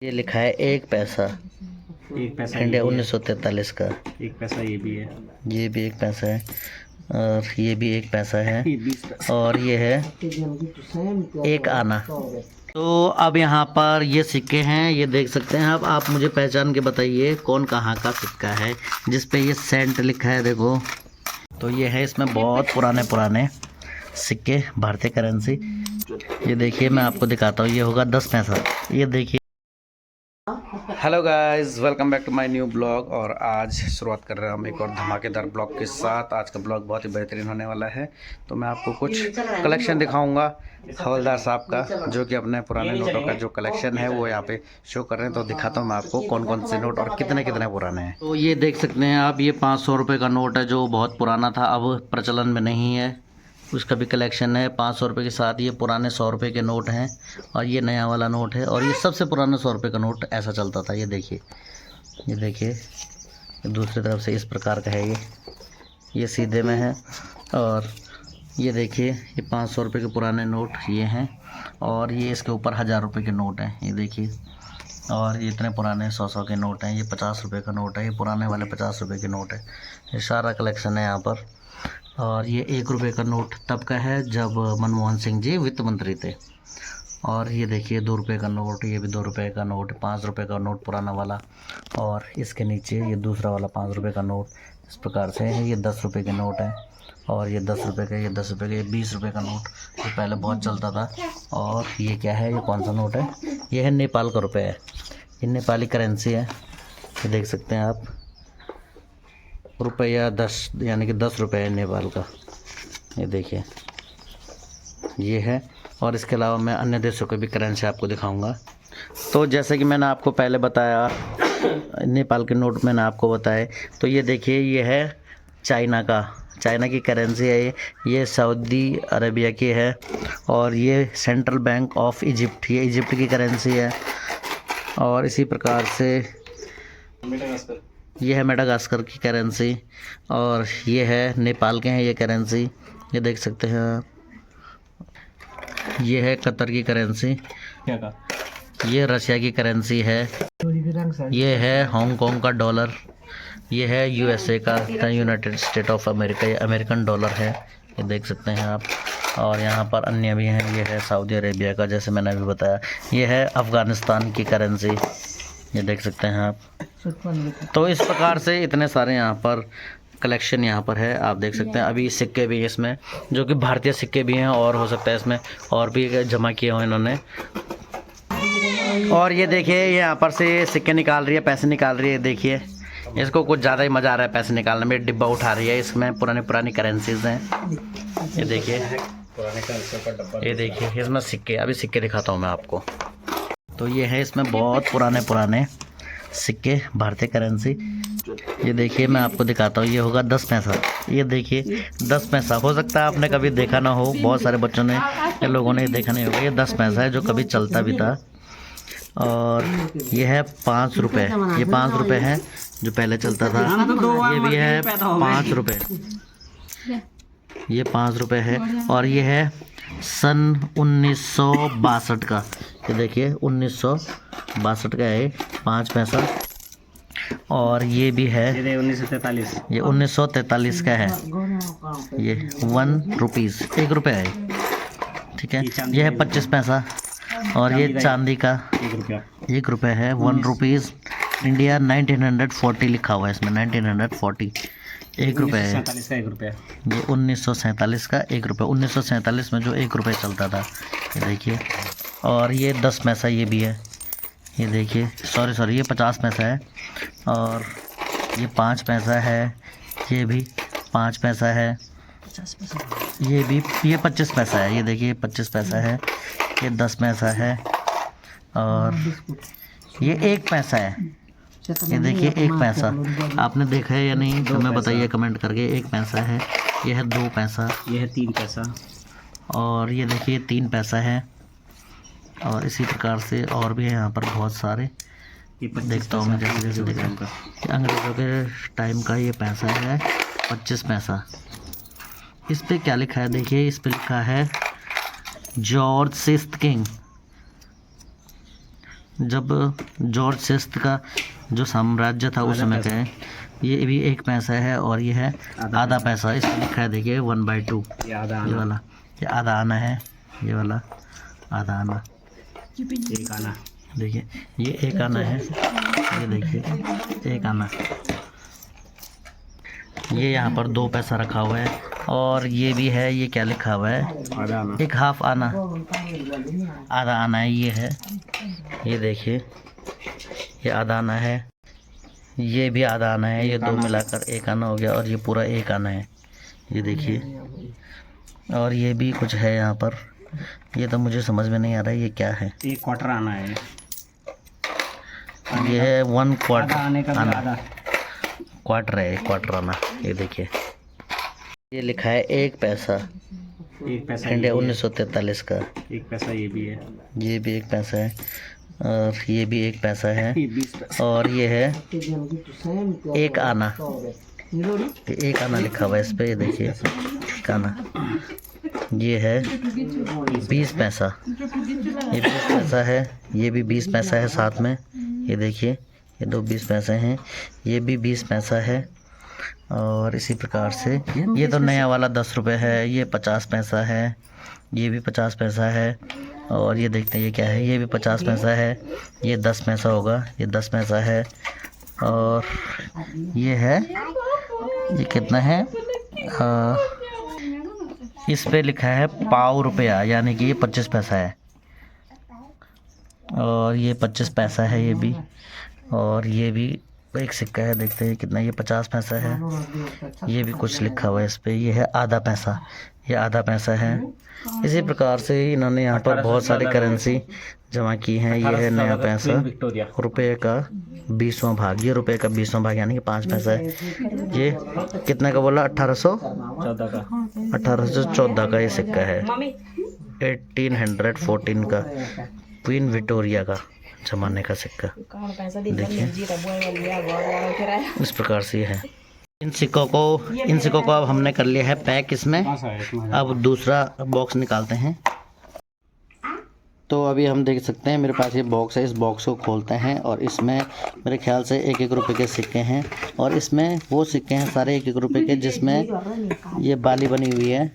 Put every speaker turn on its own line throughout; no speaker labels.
ये लिखा है एक पैसा।
एक पैसा
इंडिया
ये भी
1943 का।
एक पैसा ये भी है।
ये भी एक पैसा है और ये भी एक पैसा है
ये 20 पैसा।
और ये है एक आना। तो अब यहाँ पर ये सिक्के हैं, ये देख सकते हैं आप मुझे पहचान के बताइए कौन कहाँ का सिक्का है जिस पे ये सेंट लिखा है। देखो तो ये है, इसमें बहुत पुराने सिक्के भारतीय करेंसी। ये देखिए मैं आपको दिखाता हूँ, ये होगा 10 पैसा। ये देखिए। Hello guys, welcome back to my new blog. और आज शुरुआत कर रहे हैं हम एक और धमाकेदार ब्लॉग के साथ। आज का ब्लॉग बहुत ही बेहतरीन होने वाला है। तो मैं आपको कुछ कलेक्शन दिखाऊंगा हवलदार साहब का, जो कि अपने पुराने नोटों का जो कलेक्शन है वो यहाँ पे शो कर रहे हैं। तो दिखाता हूँ मैं आपको कौन कौन से नोट और कितने पुराने हैं। तो ये देख सकते हैं आप, ये 500 रुपये का नोट है जो बहुत पुराना था, अब प्रचलन में नहीं है। उसका भी कलेक्शन है 500 रुपये के साथ। ये पुराने 100 रुपये के नोट हैं और ये नया वाला नोट है। और ये सबसे पुराना 100 रुपये का नोट ऐसा चलता था। ये देखिए, ये देखिए दूसरी तरफ से इस प्रकार का है। ये सीधे में है। और ये देखिए, ये 500 रुपये के पुराने नोट ये हैं। और ये इसके ऊपर 1000 रुपये के नोट हैं, ये देखिए। और ये इतने पुराने 100 के नोट हैं। ये 50 रुपये का नोट है, ये पुराने वाले 50 रुपये के नोट है। ये सारा कलेक्शन है यहाँ पर। और ये 1 रुपये का नोट तब का है जब मनमोहन सिंह जी वित्त मंत्री थे। और ये देखिए 2 रुपये का नोट, ये भी 2 रुपये का नोट, 5 रुपये का नोट पुराना वाला। और इसके नीचे ये दूसरा वाला 5 रुपये का नोट इस प्रकार से है। ये 10 रुपये के नोट है। और ये 10 रुपये का, ये 10 रुपये का, ये 20 रुपये का नोट, ये पहले बहुत चलता था। और ये क्या है, ये कौन सा नोट है? ये है नेपाल का रुपये है, ये नेपाली करेंसी है। ये देख सकते हैं आप, रुपया 10 यानी कि 10 रुपये है नेपाल का। ये देखिए ये है। और इसके अलावा मैं अन्य देशों के भी करेंसी आपको दिखाऊंगा। तो जैसे कि मैंने आपको पहले बताया, नेपाल के नोट मैंने आपको बताए। तो ये देखिए, ये है चाइना की करेंसी है। ये सऊदी अरेबिया की है। और ये सेंट्रल बैंक ऑफ इजिप्ट, ये इजिप्ट की करेंसी है। और इसी प्रकार से ये है मेडागास्कर की करेंसी। और ये है नेपाल के हैं ये करेंसी, ये देख सकते हैं आप। ये है कतर की करेंसी।
क्या का?
ये रशिया की करेंसी है। ये है हांगकांग का डॉलर। ये है यूएसए का, यूनाइटेड स्टेट ऑफ अमेरिका, ये अमेरिकन डॉलर है, ये देख सकते हैं आप। और यहाँ पर अन्य भी हैं। ये है सऊदी अरेबिया का, जैसे मैंने अभी बताया। ये है अफ़गानिस्तान की करेंसी, ये देख सकते हैं आप। तो इस प्रकार से इतने सारे यहाँ पर कलेक्शन यहाँ पर है, आप देख सकते हैं। अभी सिक्के भी हैं इसमें, जो कि भारतीय सिक्के भी हैं, और हो सकता है इसमें और भी जमा किए हो इन्होंने। और ये देखिए, ये यहाँ पर से सिक्के निकाल रही है, पैसे निकाल रही है। देखिए इसको कुछ ज़्यादा ही मज़ा आ रहा है पैसे निकालने में। डिब्बा उठा रही है, इसमें पुरानी करेंसीज हैं। ये देखिए, ये देखिए इसमें सिक्के, अभी सिक्के दिखाता हूँ मैं आपको। तो ये है, इसमें बहुत पुराने सिक्के भारतीय करेंसी। ये देखिए मैं आपको दिखाता हूँ, ये होगा 10 पैसा। ये देखिए 10 पैसा, हो सकता है आपने कभी देखा ना हो, बहुत सारे बच्चों ने या लोगों ने देखा नहीं होगा। ये 10 पैसा है जो कभी चलता भी था। और ये है 5 रुपये, ये 5 रुपये है जो पहले चलता था। ये भी है 5 रुपये, ये 5 रुपये है। और ये है सन 1962 का, ये देखिए 1962 का है 5 पैसा। और ये भी है,
ये 1943,
ये 1943 का है। ये 1 रुपीज़, 1 रुपये है, ठीक है। ये है 25 पैसा। और ये चांदी का 1 रुपये है, 1 रुपीज़। इंडिया 1940 लिखा हुआ है इसमें, 1940, 1 रुपये है।
1947 का 1 रुपया।
ये 1947 का 1 रुपये, 1947 में जो 1 रुपये चलता था, ये देखिए। और ये 10 पैसा ये भी है, ये देखिए। सॉरी ये 50 पैसा है। और ये 5 पैसा है, ये भी 5 पैसा है। ये भी, ये 25 पैसा है, ये देखिए 25 पैसा है। ये 10 पैसा है। और ये 1 पैसा है, ये देखिए 1 पैसा। आपने देखा है या नहीं तो मैं बताइए कमेंट करके। 1 पैसा है। ये है 2 पैसा।
ये है 3 पैसा। और
ये देखिए 3 पैसा है। और इसी प्रकार से और भी है यहाँ पर बहुत सारे।
ये
देखता हूँ मैं, जैसे देखा अंग्रेज़ों के टाइम का ये पैसा है 25 पैसा। इस पे क्या लिखा है देखिए, इस पे लिखा है जॉर्ज 6th किंग। जब जॉर्ज सिक्स्थ का जो साम्राज्य था उस समय का है। ये भी 1 पैसा है और ये है आधा पैसा। इसमें लिखा है देखिए 1/2।
ये आधा
ये
आना,
वाला ये आधा आना है, ये वाला आधा आना।
एक आना,
देखिए ये 1 आना है, ये देखिए 1 आना। ये यहाँ पर 2 पैसा रखा हुआ है और ये भी है, ये क्या लिखा हुआ है,
आधा आना,
1 हाफ आना, आधा आना है। ये है, ये देखिए ये आधा आना है, ये भी आधा आना है। ये 2 मिलाकर 1 आना हो गया और ये पूरा 1 आना है, ये देखिए। और ये भी कुछ है यहाँ पर, ये तो मुझे समझ में नहीं आ रहा है ये क्या है।
1 क्वार्टर आना है।
ये है 1 क्वार्टर
आने का
आना,
आधा,
क्वार्टर है, 1 क्वार्टर आना। ये देखिए ये लिखा है 1 पैसा,
1 पैसा
इंडिया
ये भी है,
1943 का।
1 पैसा ये भी है,
ये भी 1 पैसा है और ये भी 1 पैसा है
ये 20 पैसा,
और ये है 1 आना। 1 आना लिखा हुआ है इस पे, ये देखिए 1 आना। ये है 20 पैसा, ये 20 पैसा है, ये भी 20 पैसा है साथ में। ये देखिए ये 2 20 पैसे हैं, ये भी 20 पैसा है। और इसी प्रकार से ये तो नया वाला 10 रुपये है, ये 50 पैसा है, ये भी 50 पैसा है। और ये देखते हैं ये क्या है, ये भी 50 पैसा है, ये 10 पैसा होगा, ये 10 पैसा है। और ये है, ये कितना है, इस पे लिखा है पाव रुपया, यानी कि ये 25 पैसा है। और ये 25 पैसा है ये भी। और ये भी एक सिक्का है, देखते हैं कितना, ये 50 पैसा है। ये भी कुछ लिखा हुआ है इस पे, ये है आधा पैसा, ये आधा पैसा है। इसी प्रकार से इन्होंने यहाँ पर बहुत सारी करेंसी जमा की हैं। ये है नया पैसा, रुपये का 20वां भाग, ये रुपये का 20वां भाग यानी कि 5 पैसा है। ये कितने का बोला, 1814 का ये सिक्का है, 1814 का, क्वीन विक्टोरिया का जमाने का सिक्का। देखिए इस प्रकार से ये है। इन सिक्कों को अब हमने कर लिया है पैक इसमें। अब दूसरा बॉक्स निकालते हैं। तो अभी हम देख सकते हैं मेरे पास ये बॉक्स है, इस बॉक्स को खोलते हैं और इसमें मेरे ख्याल से 1-1 रुपये के सिक्के हैं। और इसमें वो सिक्के हैं सारे 1-1 रुपये के, जिसमें ये बाली बनी हुई है,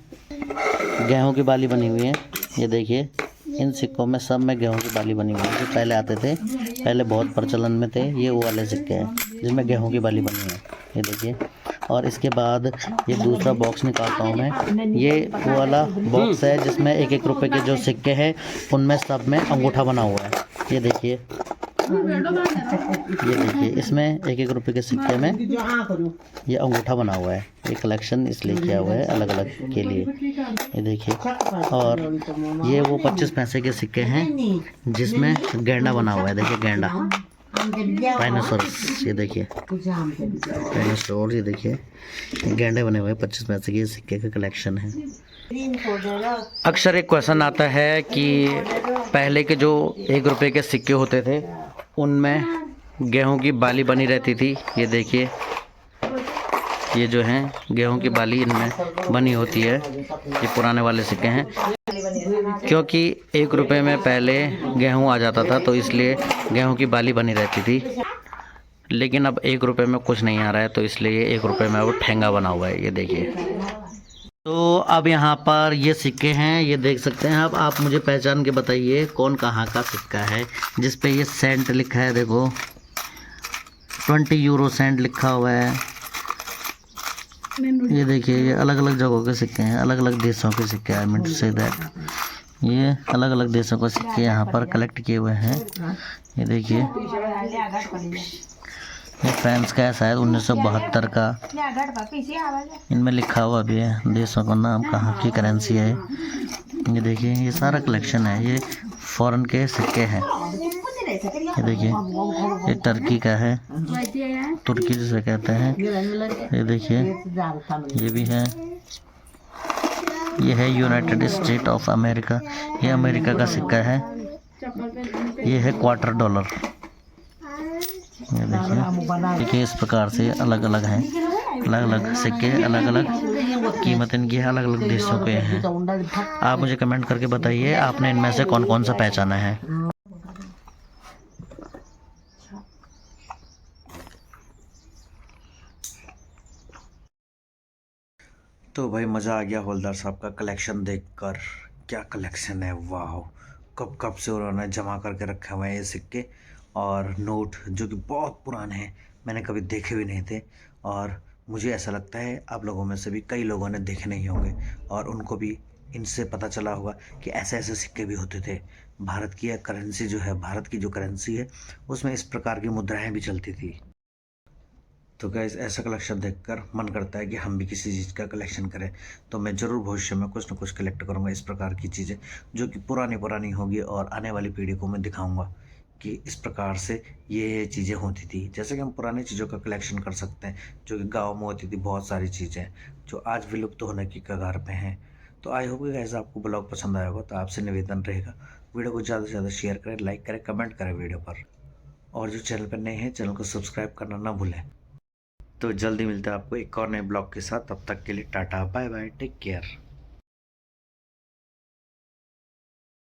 गेहूं की बाली बनी हुई है। ये देखिए इन सिक्कों में सब में गेहूं की बाली बनी हुई है, जो पहले आते थे, पहले बहुत प्रचलन में थे। ये वो वाले सिक्के हैं जिसमें गेहूं की बाली बनी है, ये देखिए। और इसके बाद ये दूसरा बॉक्स निकालता हूँ मैं। ये वो वाला बॉक्स है जिसमें 1-1 रुपये के जो सिक्के हैं उनमें सब में अंगूठा बना हुआ है। ये देखिए, ये देखिए इसमें 1-1 रुपये के सिक्के में ये अंगूठा बना हुआ है। ये कलेक्शन इसलिए किया हुआ है अलग अलग के लिए, ये देखिए। और ये वो 25 पैसे के सिक्के हैं जिसमें गैंडा बना हुआ है, देखिए गैंडा, डायनासोरस। ये देखिए डायनासोर, ये देखिए गैंडे बने हुए 25 पैसे के सिक्के का कलेक्शन है। अक्सर एक क्वेश्चन आता है कि पहले के जो 1 रुपये के सिक्के होते थे उनमें गेहूं की बाली बनी रहती थी। ये देखिए ये जो हैं गेहूं की बाली इनमें बनी होती है, ये पुराने वाले सिक्के हैं। क्योंकि 1 रुपये में पहले गेहूं आ जाता था तो इसलिए गेहूं की बाली बनी रहती थी। लेकिन अब 1 रुपये में कुछ नहीं आ रहा है तो इसलिए 1 रुपये में वो ठेंगा बना हुआ है, ये देखिए। तो अब यहाँ पर ये सिक्के हैं, ये देख सकते हैं। अब आप मुझे पहचान के बताइए कौन कहाँ का सिक्का है, जिस पे ये सेंट लिखा है, देखो 20 यूरो सेंट लिखा हुआ है। ये देखिए ये अलग अलग जगहों के सिक्के हैं, अलग अलग देशों के सिक्के हैं। I mean to say that ये अलग अलग देशों के सिक्के यहाँ पर कलेक्ट किए हुए हैं। ये देखिए ये फ्रांस का है शायद, 1972 का। इनमें लिखा हुआ भी है देशों का नाम, कहाँ की करेंसी है। ये देखिए ये सारा कलेक्शन है, ये फॉरेन के सिक्के हैं। ये देखिए ये टर्की का है, तुर्की जिसे कहते हैं। ये देखिए ये भी है, ये है यूनाइटेड स्टेट ऑफ अमेरिका, ये अमेरिका का सिक्का है। ये है $25। ये देखिए इस प्रकार से अलग अलग हैं, अलग अलग सिक्के, अलग अलग कीमत इनकी है, अलग अलग देशों के हैं। आप मुझे कमेंट करके बताइए आपने इनमें से कौन कौन सा पहचाना है।
था।
तो भाई मज़ा आ गया हवलदार साहब का कलेक्शन देखकर। क्या कलेक्शन है, वाह। कब कब से उन्होंने जमा करके रखे हुए हैं ये सिक्के और नोट, जो कि बहुत पुराने हैं, मैंने कभी देखे भी नहीं थे। और मुझे ऐसा लगता है आप लोगों में से भी कई लोगों ने देखे नहीं होंगे और उनको भी इनसे पता चला होगा कि ऐसे ऐसे सिक्के भी होते थे। भारत की करेंसी जो है, भारत की जो करेंसी है, उसमें इस प्रकार की मुद्राएं भी चलती थी। तो गाइस ऐसा कलेक्शन देखकर मन करता है कि हम भी किसी चीज़ का कलेक्शन करें। तो मैं ज़रूर भविष्य में कुछ ना कुछ कलेक्ट करूँगा इस प्रकार की चीज़ें, जो कि पुरानी पुरानी होगी और आने वाली पीढ़ी को मैं दिखाऊँगा कि इस प्रकार से ये चीज़ें होती थी। जैसे कि हम पुरानी चीज़ों का कलेक्शन कर सकते हैं, जो कि गाँव में होती थी बहुत सारी चीज़ें, जो आज विलुप्त होने की कगार पे हैं। तो आई होप गाइस आपको ब्लॉग पसंद आया होगा। तो आपसे निवेदन रहेगा, वीडियो को ज़्यादा से ज़्यादा शेयर करें, लाइक करें, कमेंट करें वीडियो पर। और जो चैनल पर नए हैं, चैनल को सब्सक्राइब करना ना भूलें। तो जल्दी मिलता है आपको एक और नए ब्लॉग के साथ। तब तक के लिए tata, bye bye, take care.